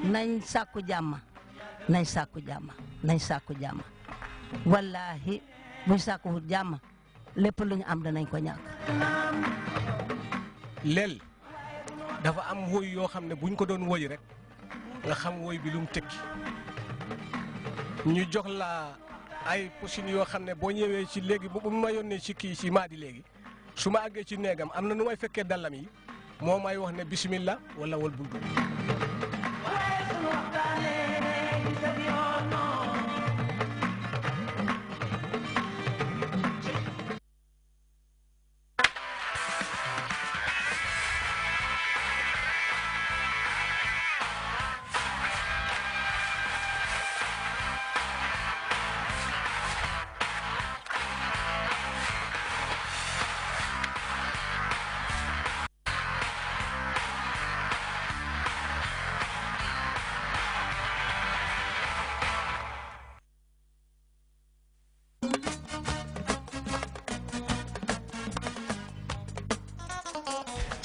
nañ sàkku jàmm nañ sàkku jàmm nañ sàkku jàmm wallahi buñ sàkku jàmm lépp lu ñu am danañ ko ñàkk. leel dafa am woy yoo xam ne buñ ko doon woy rek nga xam woy bi lu mu tekki ñu jox la ay pochines yoo xam ne boo ñëwee ci léegi bu ma yónnee ci kii ci maadi léegi su ma àggee ci néegam am na nu may fekkee dallam yi moo may wax ne bismillah wala wal buntu.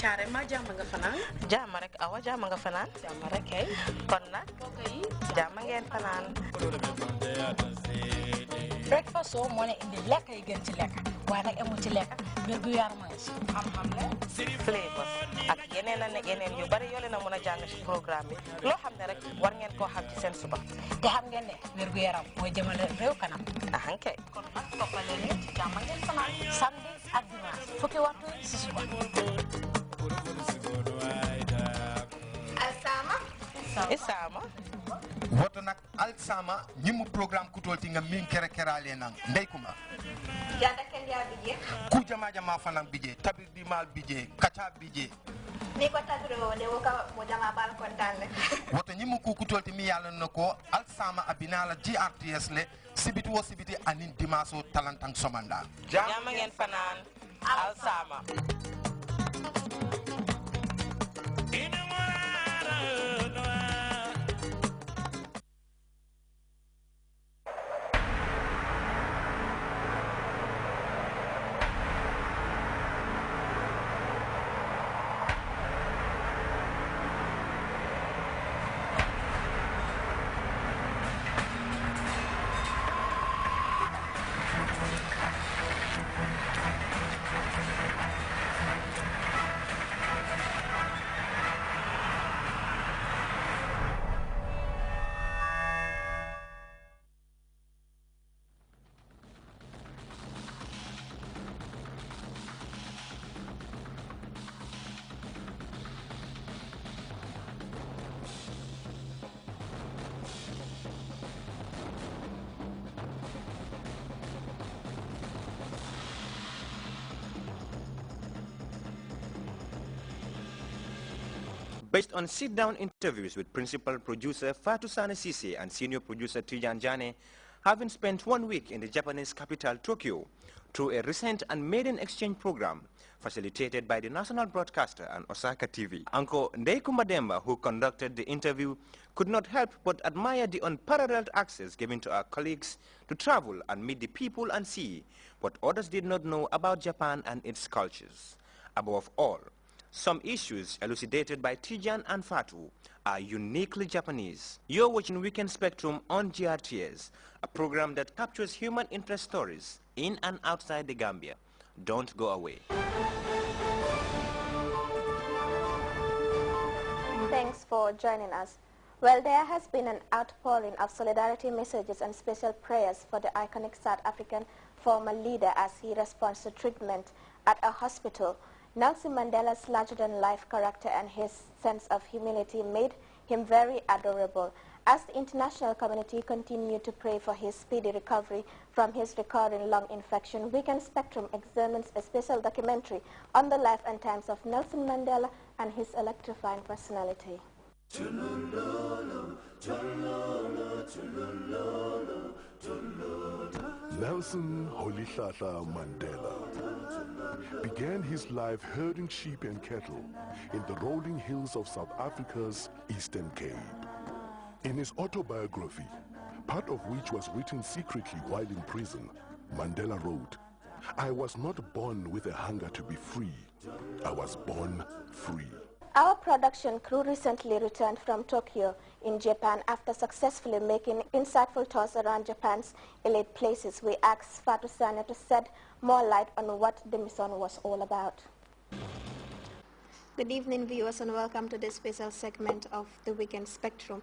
caare ma jàmm nga fanaan jàmm rek awa jàmm nga fanaan jàmm rek kay kon nag mbokk yi jàmm ngeen fanaan breakfast soo moo ne indi lekk yi gën ci lekk waaye nag amul ci lekk wér gu yaram mooy si xam-xam la flavors ak yeneen a ne yeneen yu bari yoo leen a mën a jàng ci programme bi loo xam ne rek war ngeen koo xam ci seen suba te xam ngeen ne wér gu yaram mooy jëmale réew kanam ahankay kon nag toppale leen ci jàmm ngeen fanaan samedi ak dimanche fukki waxtu si suba Isama woto nak alsama ñimu programme kutolti nga min kere kerale nan ndey kuma janda ken ya bije ku jama jama fanan bije tabir di mal bije kacha bije ni ko tagro de woka mo jama bal kontan le woto ñimu ku kutolti mi yalla nako alsama abinala GRTS le sibiti wo sibiti anin dimaso talantang somanda jàmm ngeen fanaan alsama Based on sit-down interviews with principal producer Fatou Sane Sise and senior producer Tijan Jane, having spent 1 week in the Japanese capital Tokyo, through a recent and maiden exchange program facilitated by the national broadcaster and Osaka TV. Uncle Ndeiku Mademba, who conducted the interview, could not help but admire the unparalleled access given to our colleagues to travel and meet the people and see what others did not know about Japan and its cultures. Above all, some issues elucidated by Tijan and Fatou are uniquely Japanese. You're watching Weekend Spectrum on GRTS, a program that captures human interest stories in and outside the Gambia. Don't go away. Thanks for joining us. Well, there has been an outpouring of solidarity messages and special prayers for the iconic South African former leader as he responds to treatment at a hospital. Nelson Mandela's larger-than-life character and his sense of humility made him very adorable. As the international community continued to pray for his speedy recovery from his recurring lung infection, Weekend Spectrum examines a special documentary on the life and times of Nelson Mandela and his electrifying personality. Nelson Rolihlahla Mandela began his life herding sheep and cattle in the rolling hills of South Africa's Eastern Cape. In his autobiography, part of which was written secretly while in prison, Mandela wrote, "I was not born with a hunger to be free. I was born free." Our production crew recently returned from Tokyo in Japan after successfully making insightful tours around Japan's elite places. We asked Fatou Sane to shed more light on what the mission was all about. Good evening, viewers, and welcome to this special segment of the Weekend Spectrum.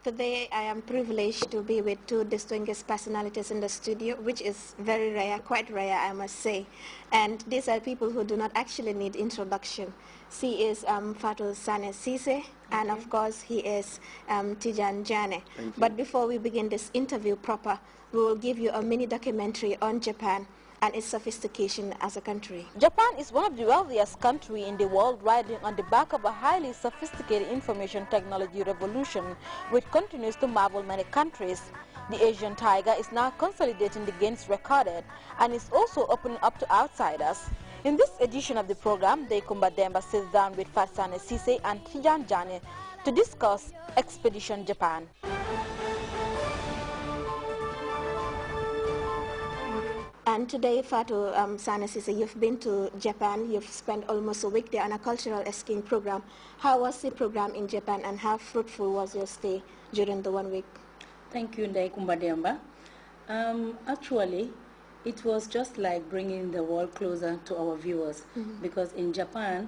Today, I am privileged to be with two distinguished personalities in the studio, which is very rare, quite rare, I must say. And these are people who do not actually need introduction. She is Fatou Sane Cisse, and of course, he is Tijan Jane. But before we begin this interview proper, we will give you a mini documentary on Japan and its sophistication as a country. Japan is one of the wealthiest countries in the world, riding on the back of a highly sophisticated information technology revolution, which continues to marvel many countries. The Asian tiger is now consolidating the gains recorded and is also opening up to outsiders. In this edition of the program, Deikumba Demba sits down with Fatou Sane Cisse and Tijan Jane to discuss Expedition Japan. And today, Fatou Sane Cisse, you've been to Japan. You've spent almost a week there on a cultural skiing program. How was the program in Japan, and how fruitful was your stay during the 1 week? Thank you, Ndai Kumbademba. Actually, it was just like bringing the world closer to our viewers, because in Japan,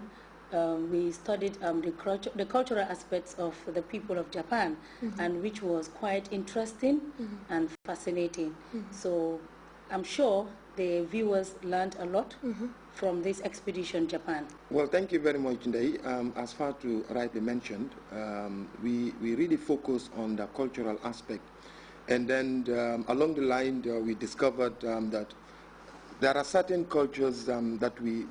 we studied the cultural aspects of the people of Japan, and which was quite interesting and fascinating. So I'm sure the viewers learned a lot from this Expedition Japan. Well, thank you very much, Ndai. As Fatou rightly mentioned, we really focus on the cultural aspect. And then along the line, we discovered that there are certain cultures that we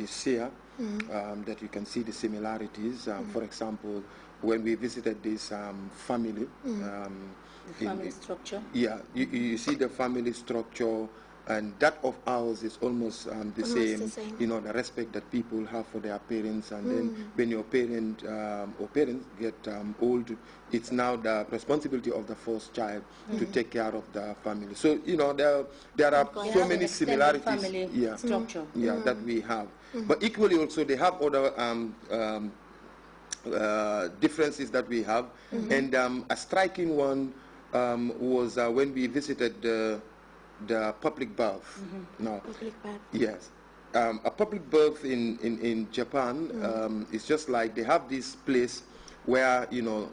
share, that you can see the similarities. For example, when we visited this family, the family structure. Yeah, you see the family structure, and that of ours is almost the same. You know, the respect that people have for their parents, and then when your parent or parents get old, it's now the responsibility of the first child to take care of the family. So, you know, there are so many similarities. Family structure. Yeah, that we have. But equally also, they have other differences that we have, and a striking one was when we visited the public bath. Now, Public bath. yes, a public bath in Japan is just like they have this place where, you know,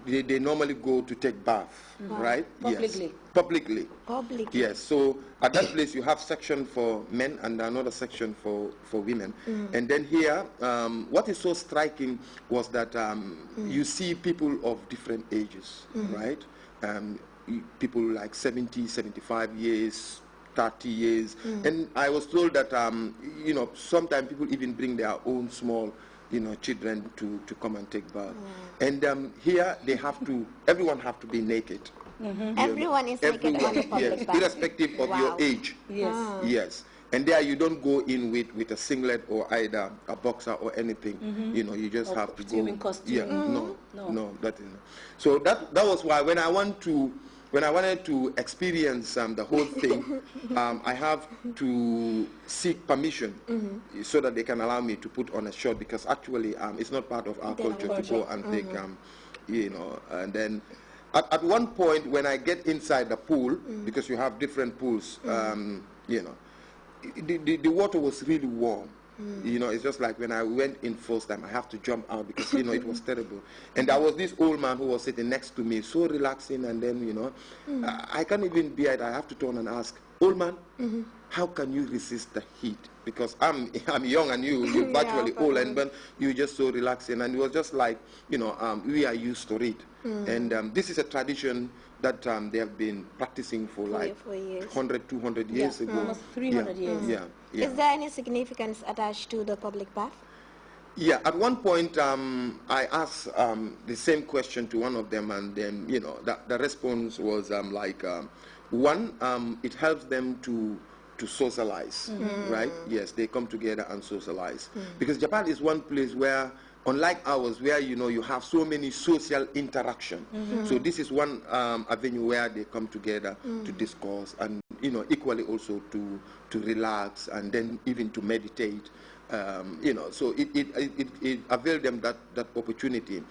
they normally go to take bath, right? Publicly. Yes. Publicly. Publicly. Yes. So at that place you have section for men and another section for women. And then here, what is so striking was that you see people of different ages, right? People like 70, 75 years, 30 years. And I was told that, you know, sometimes people even bring their own small, you know, children to come and take bath. And here they have to, everyone have to be naked. Everyone is naked on the public bath. Irrespective of your age. Yes. Yes. And there you don't go in with a singlet or either a boxer or anything. You know, you just have to go. Swimming costume. Yeah, no, that is not. So that was why when I wanted to experience the whole thing, I have to seek permission so that they can allow me to put on a shirt, because actually it's not part of our culture to go and take, you know, and then at one point when I get inside the pool, because you have different pools, you know, the water was really warm. You know, it's just like when I went in first time, I have to jump out because, you know, it was terrible. And there was this old man who was sitting next to me, so relaxing, and then, you know, I can't even bear it. I have to turn and ask, old man, how can you resist the heat? Because I'm young and you're virtually old, and but you're just so relaxing. And it was just like, you know, we are used to it. And this is a tradition that they have been practicing for like 100, 200 years ago. Almost 300 years. Yeah. Is there any significance attached to the public bath? Yeah, at one point I asked the same question to one of them, and then, you know, the response was like, one, it helps them to socialize, right? Yes, they come together and socialize. Because Japan is one place where, unlike ours, where, you know, you have so many social interaction. So this is one avenue where they come together to discuss, and, you know, equally also to relax, and then even to meditate. you know, so it availed them that opportunity. And